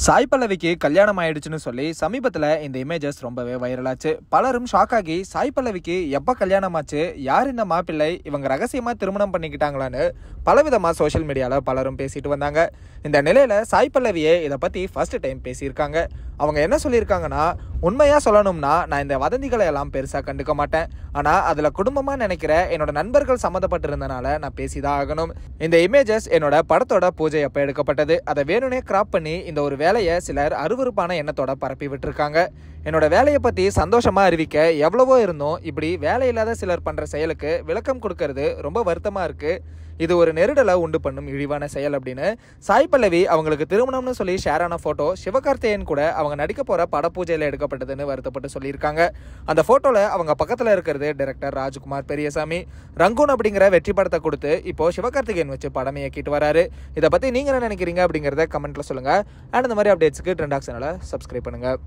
சாய் பல்லவிக்கு கல்யாணம் ஆயிடுச்சுன்னு சொல்லி சமீபத்தில் இந்த இமேஜஸ் ரொம்பவே வைரல் ஆச்சு. பலரும் ஷாக் ஆகி சாய் பல்லவிக்கு எப்போ கல்யாணம் ஆச்சு, யார் இந்த மாப்பிள்ளை, இவங்க ரகசியமாக திருமணம் பண்ணிக்கிட்டாங்களான்னு பலவிதமாக சோஷியல் மீடியாவில் பலரும் பேசிட்டு வந்தாங்க. இந்த நிலையில் சாய் பல்லவியே இதை பற்றி ஃபர்ஸ்ட் டைம் பேசியிருக்காங்க. அவங்க என்ன சொல்லியிருக்காங்கன்னா, உண்மையாக சொல்லணும்னா நான் இந்த வதந்திகளை எல்லாம் பெருசாக கண்டுக்க மாட்டேன். ஆனால் அதில் குடும்பமாக நினைக்கிற என்னோட நண்பர்கள் சம்மந்தப்பட்டிருந்தனால நான் பேசிதான் ஆகணும். இந்த இமேஜஸ் என்னோட படத்தோட பூஜை அப்போ எடுக்கப்பட்டது. அதை வேணும்னே கிராப் பண்ணி இந்த ஒரு வேலையை சிலர் அருவருப்பான எண்ணத்தோட பரப்பி விட்டுருக்காங்க. என்னோட வேலையை பற்றி சந்தோஷமாக அறிவிக்க எவ்வளவோ இருந்தும் இப்படி வேலை இல்லாத சிலர் பண்ணுற செயலுக்கு விளக்கம் கொடுக்கறது ரொம்ப வருத்தமாக இருக்குது. இது ஒரு நெருடலை உண்டு பண்ணும் இழிவான செயல் அப்படின்னு சாய் பல்லவி அவங்களுக்கு திருமணம்னு சொல்லி ஷேர் ஆன ஃபோட்டோ சிவகார்த்திகேயன் கூட அவங்க நடிக்க போகிற படப்பூஜையில் எடுக்கப்பட்டதுன்னு வருத்தப்பட்டு சொல்லியிருக்காங்க. அந்த ஃபோட்டோவில் அவங்க பக்கத்தில் இருக்கிறது டைரக்டர் ராஜ்குமார் பெரியசாமி. ரங்கூன் அப்படிங்கிற வெற்றி படத்தை கொடுத்து இப்போ சிவகார்த்திகேயன் வச்சு படம் இயக்கிட்டு வராரு. இதை பற்றி நீங்கள் என்ன நினைக்கிறீங்க அப்படிங்கிறத கமெண்ட்டில் சொல்லுங்கள். அண்ட் இந்த மாதிரி அப்டேட்ஸுக்கு ட்ரெண்டாக் சேனலை சப்ஸ்கிரைப் பண்ணுங்கள்.